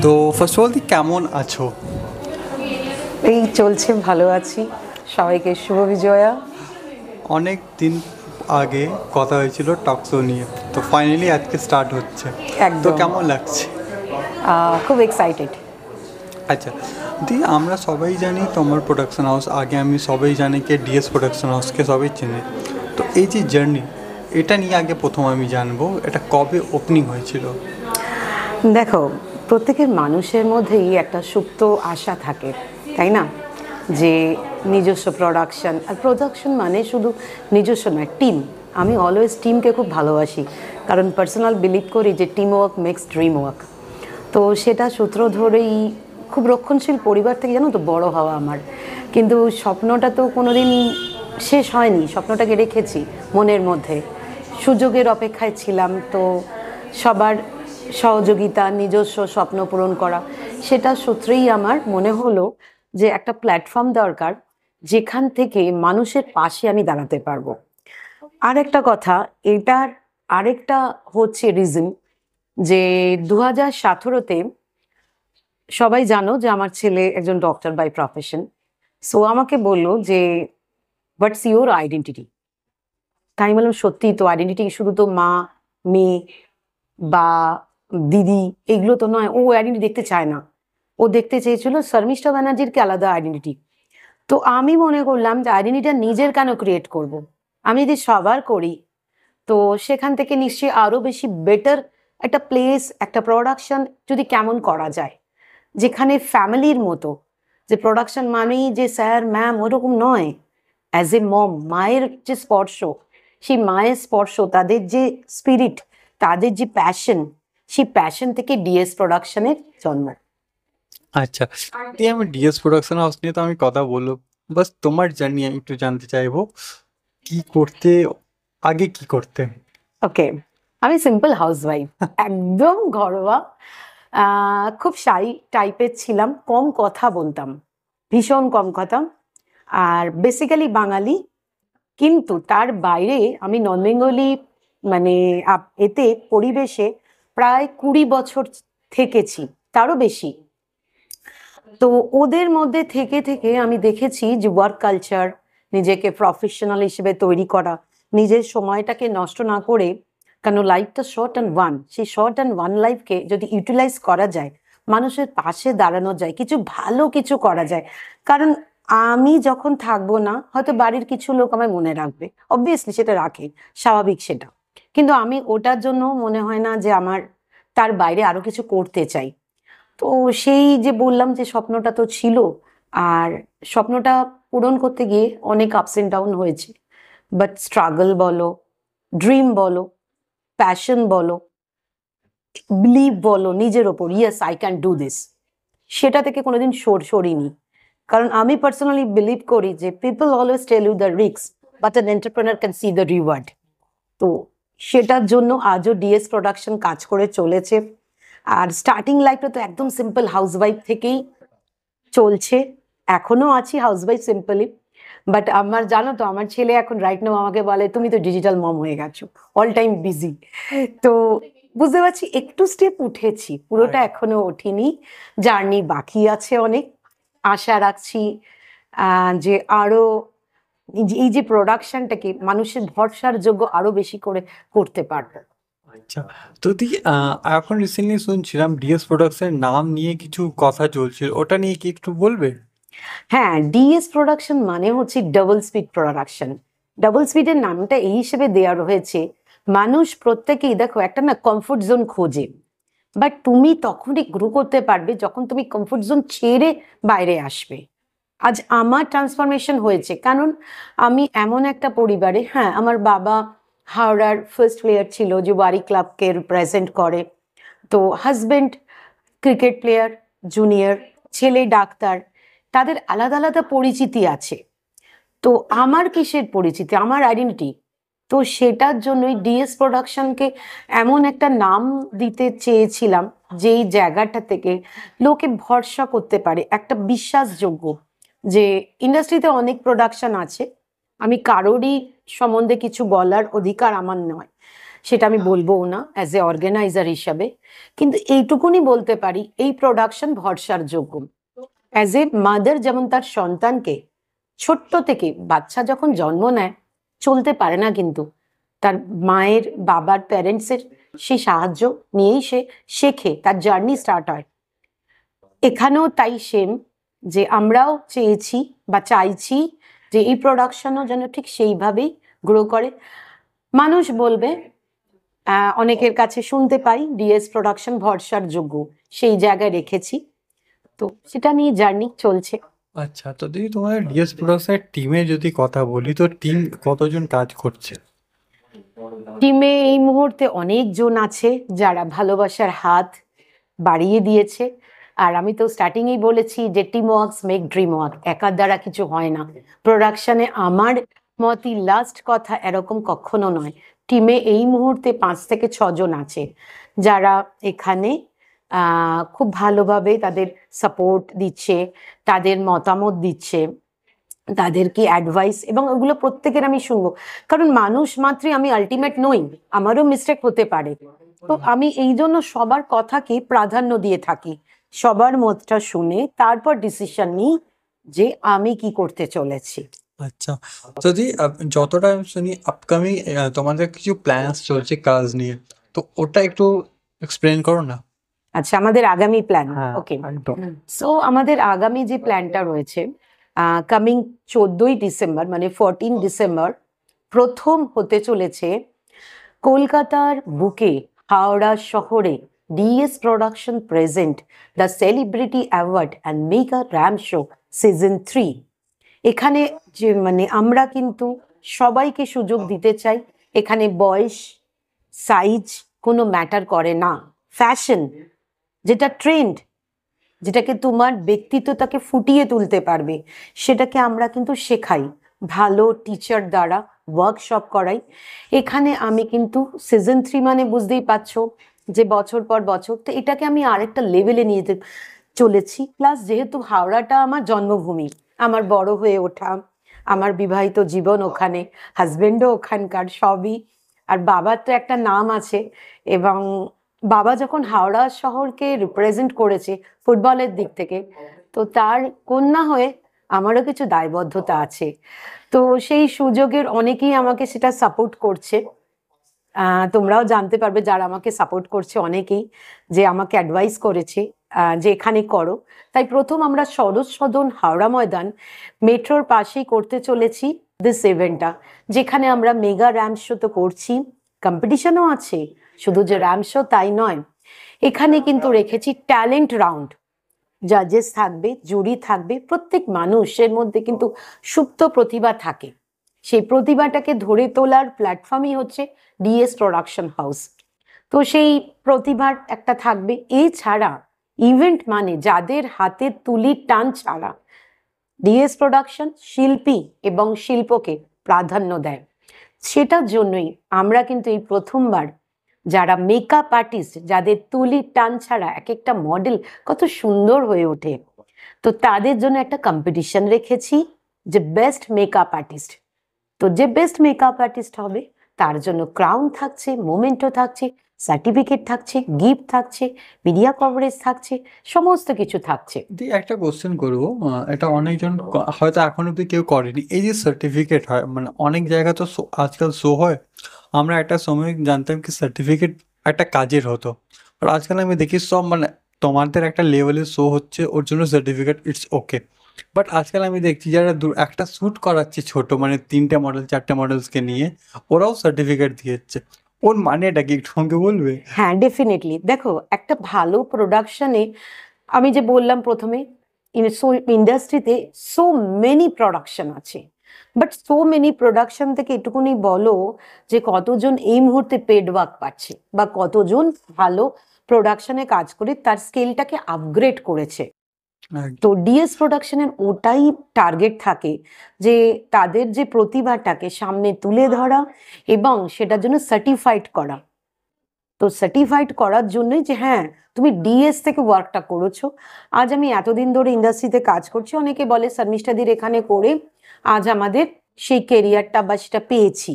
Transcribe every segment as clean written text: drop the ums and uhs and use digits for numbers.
তো first of all কেমন আছো? এই চলছে, ভালো আছি। সবাইকে শুভ বিজয়া। অনেক দিন আগে কথা হয়েছিল টক শো নিয়ে, তো ফাইনালি আজকে স্টার্ট হচ্ছে। তো একদম কেমন লাগছে? খুব এক্সাইটেড। আচ্ছা, আমরা সবাই জানি তোমার প্রোডাকশন হাউস, আগে আমি সবাই জানি কি ডিএস প্রোডাকশন হাউসকে সবাই চেনে। তো এই যে জার্নি, এটা নিয়ে আগে প্রথম আমি জানবো, এটা কবে ওপেনিং হয়েছিল? দেখো, প্রত্যেকের মানুষের মধ্যেই একটা সুপ্ত আশা থাকে, তাই না? যে নিজস্ব প্রোডাকশন, আর প্রোডাকশন মানে শুধু নিজস্ব নয়, টিম। আমি অলওয়েজ টিমকে খুব ভালোবাসি, কারণ পার্সোনাল বিলিভ করি যে team work makes dream work. তো সেটা সূত্র ধরেই খুব রক্ষণশীল পরিবার থেকে, জানো তো, বড় হওয়া আমার। কিন্তু স্বপ্নটা তো কোনোদিন শেষ হয়নি, স্বপ্নটাকে রেখেছি মনের মধ্যে। সুযোগের অপেক্ষায় ছিলাম, তো সবার সহযোগিতা, নিজস্ব স্বপ্ন পূরণ করা, সেটা সূত্রেই আমার মনে হলো যে একটা প্ল্যাটফর্ম দরকার, যেখান থেকে মানুষের পাশে আমি দাঁড়াতে পারবো। আর একটা কথা, এটার আরেকটা হচ্ছে রিজন, যে 2017-তে সবাই জানো যে আমার ছেলে একজন ডক্টর বাই প্রফেশন। সো আমাকে বললো যে হোয়াটস ইউর আইডেন্টিটি। তাই আমি বললাম, সত্যি তো, আইডেন্টিটি শুধু তো মা, মেয়ে বা দিদি এগুলো তো নয়। ও আইডেন্টিটি দেখতে চায় না, ও দেখতে চেয়েছিল শর্মিষ্ঠা ব্যানার্জির কি আলাদা আইডেন্টিটি। তো আমি মনে করলাম যে আইডেন্টিটিটা নিজের কেন ক্রিয়েট করব, আমি যদি সবার করি, তো সেখান থেকে নিশ্চয়ই আরো বেশি বেটার একটা প্লেস, একটা প্রোডাকশন যদি কেমন করা যায়, যেখানে ফ্যামিলির মতো। যে প্রোডাকশন মানেই যে স্যার ম্যাম ওরকম নয়, অ্যাজ এ মম, মায়ের যে স্পর্শ, সেই মায়ের স্পর্শ, তাদের যে স্পিরিট, তাদের যে প্যাশন, সেই প্যাশন থেকে ডিএস প্রোডাকশনের জন্ম। আচ্ছা, আমি ডিএস প্রোডাকশন হাউস নিয়ে তো আমি কথা বলবো, বাস তোমার জার্নি আমি একটু জানতে চাইবো। কি করতে, আগে কি করতে? ওকে, আমি সিম্পল হাউসওয়াইফ, একদম ঘরোয়া। খুব শাই টাইপের ছিলাম, কম কথা বলতাম, ভীষণ কম কথা। আর বেসিক্যালি বাঙালি, কিন্তু তার বাইরে আমি নন বেঙ্গলি, মানে এতে পরিবেশে প্রায় 20 বছর থেকেছি, তারও বেশি। তো ওদের মধ্যে থেকে থেকে আমি দেখেছি যে ওয়ার্ক কালচার, নিজেকে প্রফেশনাল হিসেবে তৈরি করা, নিজের সময়টাকে নষ্ট না করে, কেন লাইফটা শর্ট অ্যান্ড ওয়ান, সেই শর্ট অ্যান্ড ওয়ান লাইফকে যদি ইউটিলাইজ করা যায়, মানুষের পাশে দাঁড়ানো যায়, কিছু ভালো কিছু করা যায়। কারণ আমি যখন থাকবো না, হয়তো বাড়ির কিছু লোক আমায় মনে রাখবে, অবভিয়াসলি সেটা রাখে, স্বাভাবিক সেটা। কিন্তু আমি ওটার জন্য মনে হয় না যে আমার তার বাইরে আরো কিছু করতে চাই। তো সেই যে বললাম যে স্বপ্নটা তো ছিল, আর স্বপ্নটা পূরণ করতে গিয়ে অনেক আপস এন্ড ডাউন হয়েছে। বাট স্ট্রাগল বলো, ড্রিম বলো, প্যাশন বলো, বিলিভ বলো নিজের ওপর, yes I can do this, সেটা থেকে কোনোদিন সরিনি। কারণ আমি পার্সোনালি বিলিভ করি যে people always tell you the risk, but an entrepreneur can see the reward. তো সেটার জন্য আজও ডিএস প্রোডাকশন কাজ করে চলেছে। আর স্টার্টিং লাইফটা তো একদম সিম্পল হাউসওয়াইফ থেকেই চলছে, এখনো আছি হাউসওয়াইফ সিম্পলি। বাট আমার, জানো তো, আমার ছেলে এখন রাইট নাও আমাকে বলে তুমি তো ডিজিটাল মম হয়ে গেছো, অল টাইম বিজি। তো বুঝতে পারছি একটু স্টেপ উঠেছি, পুরোটা এখনো ওঠেনি, জার্নি বাকি আছে অনেক। আশা রাখছি যে আরো এই যে প্রোডাকশনটাকে মানুষের ভরসার যোগ্য আরো বেশি করে করতে পারবো। আচ্ছা, তো এখন রিসেন্টলি শুনছিলাম ডিএস প্রোডাকশনের নাম নিয়ে কিছু কথা চলছিল, ওটা নিয়ে কি একটু বলবে? হ্যাঁ, ডিএস প্রোডাকশন মানে হচ্ছে ডাবল স্পিড প্রোডাকশন। ডাবল স্পিডের নামটা এই হিসেবে দেওয়া রয়েছে, মানুষ প্রত্যেকেই দেখো একটা না কমফোর্ট জোন খোঁজে, বাট তুমি তখনই গ্রো করতে পারবে যখন তুমি কমফোর্ট জোন ছেড়ে বাইরে আসবে। আজ আমার ট্রান্সফরমেশন হয়েছে, কারণ আমি এমন একটা পরিবারে, হ্যাঁ, আমার বাবা হাওড়ার ফার্স্ট প্লেয়ার ছিল যে ওয়ারি ক্লাবকে রিপ্রেজেন্ট করে। তো হাজবেন্ড ক্রিকেট প্লেয়ার, জুনিয়র, ছেলে ডাক্তার, তাদের আলাদা আলাদা পরিচিতি আছে। তো আমার কিসের পরিচিতি, আমার আইডেন্টিটি। তো সেটার জন্যই ডিএস প্রোডাকশনকে এমন একটা নাম দিতে চেয়েছিলাম, যেই জায়গাটা থেকে লোকে ভরসা করতে পারে, একটা বিশ্বাসযোগ্য। যে ইন্ডাস্ট্রিতে অনেক প্রোডাকশন আছে, আমি কারোরই সম্বন্ধে কিছু বলার অধিকার আমার নয়, সেটা আমি বলবো না অ্যাজ এ অর্গানাইজার হিসাবে, কিন্তু এইটুকুনি বলতে পারি এই প্রোডাকশন ভরসার যোগ্য। অ্যাজ এ মাদার যেমন তার সন্তানকে ছোট্ট থেকে, বাচ্চা যখন জন্ম নেয় চলতে পারে না, কিন্তু তার মায়ের বাবার প্যারেন্টসের সেই সাহায্য নিয়েই সে শেখে, তার জার্নি স্টার্ট হয়। এখানেও তাই সেম, যে আমরাও চেয়েছি বা চাইছি যে এই প্রোডাকশনও যেন ঠিক সেইভাবেই গ্রো করে। মানুষ বলবে, অনেকের কাছে শুনতে পাই ডিএস প্রোডাকশন ভরসার যোগ্য, সেই জায়গায় রেখেছি, তো সেটা নিয়ে জার্নি চলছে। আচ্ছা, তো দিদি তোমার ডিএস প্রোডাকশনের টিমে যদি কথা বলি, তো টিম কতজন কাজ করছে? টিমে এই মুহূর্তে অনেকজন আছে যারা ভালোবাসার হাত বাড়িয়ে দিয়েছে। আর আমি তো স্টার্টিংয়েই বলেছি যে team works make dream work, একার দ্বারা কিছু হয় না প্রোডাকশনে। আমার মতই লাস্ট কথা এরকম কখনো নয়। টিমে এই মুহূর্তে 5 থেকে 6 জন আছে যারা এখানে খুব ভালোভাবে তাদের সাপোর্ট দিচ্ছে, তাদের মতামত দিচ্ছে, তাদেরকে অ্যাডভাইস, এবং ওগুলো প্রত্যেকের আমি শুনবো, কারণ মানুষ মাত্রই আমি আলটিমেট নই, আমারও মিস্টেক হতে পারে। তো আমি এই জন্য সবার কথাকে প্রাধান্য দিয়ে থাকি, সবার মতটা শুনে তারপর ডিসিশন নিই যে আমি কি করতে চলেছি। আচ্ছা, যদি যতটা আমি শুনি আপকামিং তোমাদের কিছু প্ল্যানস চলছে কাজ নিয়ে, তো ওটা একটু এক্সপ্লেন করো না। আচ্ছা, আমাদের আগামী প্ল্যান, হ্যাঁ, ওকে। একদম। সো আমাদের আগামী যে প্ল্যানটা রয়েছে, কামিং 14ই ডিসেম্বর মানে 14 ডিসেম্বর প্রথম হতে চলেছে কলকাতার বুকে, হাওড়া শহরে DS production present the celebrity award and mega ramp show season 3। এখানে যে মানে আমরা কিন্তু সবাইকে সুযোগ দিতে চাই। এখানে বয়স, সাইজ কোনো ম্যাটার করে না। ফ্যাশন, যেটা ট্রেন্ড, যেটাকে তোমার ব্যক্তিত্বটাকে ফুটিয়ে তুলতে পারবে, সেটাকে আমরা কিন্তু শেখাই ভালো টিচার দ্বারা, ওয়ার্কশপ করাই। এখানে আমি কিন্তু সিজন 3 মানে বুঝতেই পারছো যে বছর পর বছর, তো এটাকে আমি আরেকটা লেভেলে নিয়ে যেতে চলেছি। প্লাস যেহেতু হাওড়াটা আমার জন্মভূমি, আমার বড় হয়ে ওঠা, আমার বিবাহিত জীবন ওখানে, হাজবেন্ডও ওখানকার, সবই। আর বাবার তো একটা নাম আছে, এবং বাবা যখন হাওড়া শহরকে রিপ্রেজেন্ট করেছে ফুটবলের দিক থেকে, তো তার কন্যা হয়ে আমারও কিছু দায়বদ্ধতা আছে। তো সেই সুযোগের অনেকেই আমাকে সেটা সাপোর্ট করছে। তোমরাও জানতে পারবে যারা আমাকে সাপোর্ট করছে, অনেকেই যে আমাকে অ্যাডভাইস করেছে যে এখানে করো। তাই প্রথম আমরা সরোজ সদন হাওড়া ময়দান মেট্রোর পাশেই করতে চলেছি দিস ইভেন্টটা, যেখানে আমরা মেগা র্যাম শো তো করছি, কম্পিটিশনও আছে। শুধু যে র্যাম শো তাই নয়, এখানে কিন্তু রেখেছি ট্যালেন্ট রাউন্ড, জাজেস থাকবে, জুরি থাকবে। প্রত্যেক মানুষের মধ্যে কিন্তু সুপ্ত প্রতিভা থাকে, সেই প্রতিভাটাকে ধরে তোলার প্ল্যাটফর্মই হচ্ছে ডিএস প্রোডাকশন হাউস। তো সেই প্রতিভার একটা থাকবে। এছাড়া ইভেন্ট মানে যাদের হাতে তুলির টান ছাড়া ডিএস প্রোডাকশন শিল্পী এবং শিল্পকে প্রাধান্য দেয়, সেটার জন্যই আমরা কিন্তু এই প্রথমবার যারা মেকআপ আর্টিস্ট, যাদের তুলির টান ছাড়া এক একটা মডেল কত সুন্দর হয়ে ওঠে, তো তাদের জন্য একটা কম্পিটিশন রেখেছি যে বেস্ট মেকআপ আর্টিস্ট। তো যে বেস্ট মেকআপ আর্টিস্ট হবে তার জন্য ক্রাউন থাকছে, মোমেন্টো থাকছে, সার্টিফিকেট থাকছে, গিফট থাকছে, মিডিয়া কভারেজ থাকছে, সমস্ত কিছু থাকছে। দি একটা কোশ্চেন করবো, এটা অনেকজন হয়তো এখন অব্দি কেউ করেনি। এই যে সার্টিফিকেট হয়, মানে অনেক জায়গা তো আজকাল শো হয়, আমরা একটা সময় জানতাম কি সার্টিফিকেট একটা কাজের হতো, আর আজকাল আমি দেখি সব মানে তোমাদের একটা লেভেলের শো হচ্ছে ওর জন্য সার্টিফিকেট ইটস ওকে। বাট আজকাল আমি দেখছি যারা একটা শ্যুট করাচ্ছে ছোট, মানে 3টে মডেল 4টে মডেলসকে নিয়ে, ওরাও সার্টিফিকেট দিয়েছে। ওর মানেটা কি একটু আমাকে বলবে? হ্যাঁ, ডেফিনেটলি। দেখো, একটা ভালো প্রোডাকশনে, আমি যে বললাম প্রথমে, ইন্ডাস্ট্রিতে সো মেনি প্রোডাকশন আছে, বাট সো মেনি প্রোডাকশন থেকে এটুকুনি বলো যে কতজন এই মুহূর্তে পেড ওয়ার্ক পাচ্ছে, বা কতজন ভালো প্রোডাকশনে কাজ করে তার স্কেলটাকে আপগ্রেড করেছে। তো ডিএস প্রোডাকশনের ওটাই টার্গেট থাকে যে তাদের যে প্রতিভাটাকে সামনে তুলে ধরা এবং সেটার জন্য সার্টিফাইড করা। তো সার্টিফাইড করার জন্যই যে হ্যাঁ তুমি ডিএস থেকে ওয়ার্কটা করেছো। আজ আমি এতদিন ধরে ইন্ডাস্ট্রিতে কাজ করছি, অনেকে বলে শর্মিষ্ঠাদির এখানে করে আজ আমাদের সেই কেরিয়ারটা বা সেটা পেয়েছি।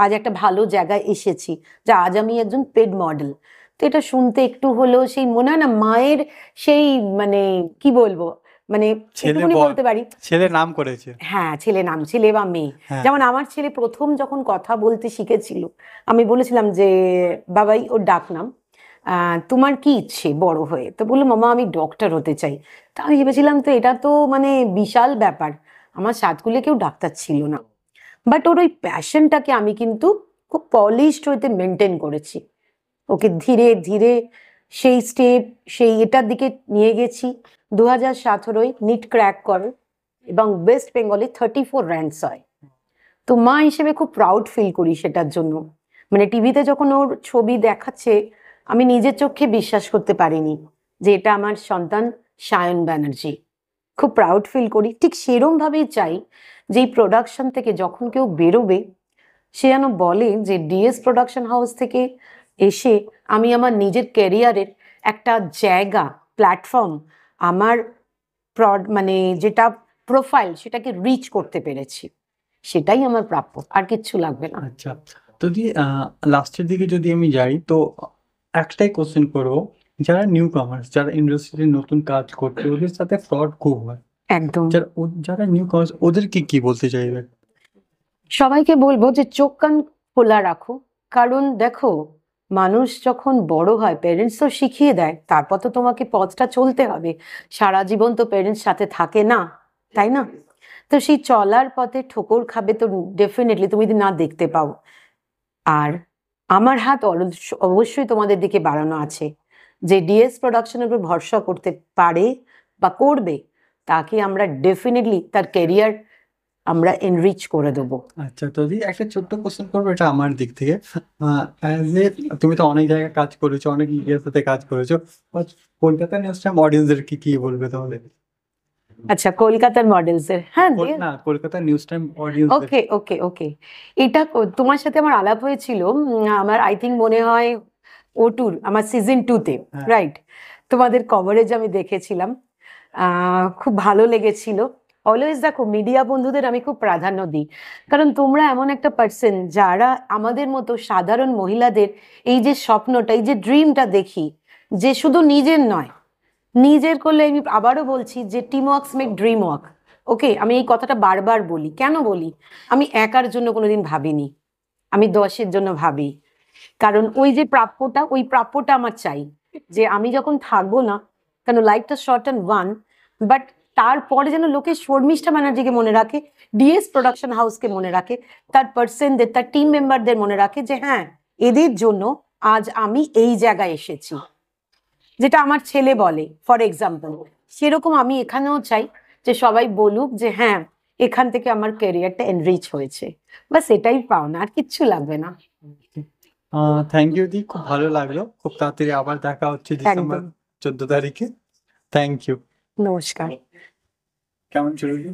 আজ একটা ভালো জায়গায় এসেছি, যে আজ আমি একজন পেড মডেল। তো এটা শুনতে একটু হলেও সেই মনে হয় না মায়ের সেই মানে কি বলবো, মানে ছেলে একটুখানি বলতে পারি। ছেলে নাম করেছে। হ্যাঁ, ছেলে নাম, ছেলে বা মেয়ে। হ্যাঁ। যেমন আমার ছেলে প্রথম যখন কথা বলতে শিখেছিল, আমি বলেছিলাম যে বাবাই ওর ডাক নাম, তোমার কি ইচ্ছে বড় হয়ে? তো বললো মামা আমি ডক্টর হতে চাই। তা আমি ভেবেছিলাম তো এটা তো মানে বিশাল ব্যাপার, আমার সাতকুলে কেউ ডাক্তার ছিল না। বাট ওর ওই প্যাশনটাকে আমি কিন্তু খুব পলিশড হইতে মেনটেন করেছি, ওকে ধীরে ধীরে সেই স্টেপ, সেই এটার দিকে নিয়ে গেছি। 2017 নিট ক্র্যাক করে এবং ওয়েস্ট বেঙ্গলে 34 র্যাঙ্কস হয়। তো মা হিসেবে খুব প্রাউড ফিল করি সেটার জন্য। মানে টিভিতে যখন ওর ছবি দেখাচ্ছে, আমি নিজের চোখে বিশ্বাস করতে পারিনি যে এটা আমার সন্তান সায়ন ব্যানার্জি। খুব প্রাউড ফিল করি। ঠিক সেরম ভাবেই চাই যে এই প্রোডাকশন থেকে যখন কেউ বেরোবে, সে যেন বলে যে ডিএস প্রোডাকশন হাউস থেকে এসে আমি আমার নিজের ক্যারিয়ারের একটা জায়গা, প্ল্যাটফর্ম, আমার মানে যেটা প্রোফাইল সেটাকে রিচ করতে পেরেছি, সেটাই আমার প্রাপ্য, আর কিচ্ছু লাগবে না। আচ্ছা, তো দি লাস্টের দিকে যদি আমি যাই তো একটাই কোশ্চেন করবো, যারা নিউ কামার্স, যারা ইন্ডাস্ট্রিতে নতুন কাজ করছে ওদের সাথে ফ্রড খুব হয়, একদম। যারা নিউ কামার্স ওদেরকে কি বলতে চাইবে? সবাইকে বলবো যে চোখ কান খোলা রাখো, কারণ দেখো মানুষ যখন বড় হয় পেরেন্টস তো শিখিয়ে দেয়, তারপর তো তোমাকে পথটা চলতে হবে। সারা জীবন তো পেরেন্টস সাথে থাকে না, তাই না? তো সেই চলার পথে ঠোকর খাবে তো ডেফিনেটলি তুমি যদি না দেখতে পাও। আর আমার হাত অবশ্যই তোমাদের দিকে বাড়ানো আছে, যে ডিএস প্রোডাকশনের উপর ভরসা করতে পারে বা করবে, তাকে আমরা ডেফিনেটলি তার ক্যারিয়ার আমরা এনরিচ করে দেবো। আচ্ছা, তো দি একটা ছোট্ট কোশ্চেন করবো, এটা আমার দিক থেকে। অ্যাজ এ তুমি তো অনেক জায়গায় কাজ করেছো, অনেক মিডিয়ার সাথে কাজ করেছো, কলকাতা নিউজ টাইম অডিয়েন্সদের কি বলবে তাহলে? আচ্ছা, কলকাতার মডেলসের, হ্যাঁ না, কলকাতা নিউজ টাইম অডিয়েন্স। ওকে ওকে ওকে। এটা তোমার সাথে আমার আলাপ হয়েছিল, আমার আই থিঙ্ক মনে হয় O2 আমার সিজন 2-তে, হ্যাঁ। রাইট? তোমাদের কভারেজ আমি দেখেছিলাম, খুব ভালো লেগেছিল। অলওয়েজ দেখো মিডিয়া বন্ধুদের আমি খুব প্রাধান্য দিই, কারণ তোমরা এমন একটা পার্সন যারা আমাদের মতো সাধারণ মহিলাদের এই যে স্বপ্নটা, এই যে ড্রিমটা দেখি, যে শুধু নিজের নয়, নিজের করলে আমি আবারও বলছি যে team works make dream work. Okay, আমি এই কথাটা বারবার বলি, কেন বলি? আমি একার জন্য কোনোদিন ভাবিনি, আমি 10-এর জন্য ভাবি। কারণ ওই যে প্রাপ্যটা, ওই প্রাপ্যটা আমার চাই, যে আমি যখন থাকবো না, কারণ লাইফটা শর্ট অ্যান্ড ওয়ান, বাট তারপরে যেন লোকে শর্মিষ্ঠা ব্যানার্জিকে মনে রাখে, ডিএস প্রোডাকশন হাউসকে মনে রাখে, তার পার্সনদের, তার টিম মেম্বারদের মনে রাখে যে হ্যাঁ এদের জন্য আজ আমি এই জায়গায় এসেছি। যেটা আমার ছেলে বলে ফর এক্সাম্পল, সেরকম আমি এখানেও চাই যে সবাই বলুক যে হ্যাঁ এখান থেকে আমার ক্যারিয়ারটা এনরিচ হয়েছে। বাস এটাই পাওনা, আর কিচ্ছু লাগবে না। থ্যাংক ইউ দি, খুব ভালো লাগলো। খুব তাড়াতাড়ি আবার দেখা হচ্ছে ডিসেম্বর একদম। 14 তারিখে। Thank you. নমস্কার। কেমন চলবে?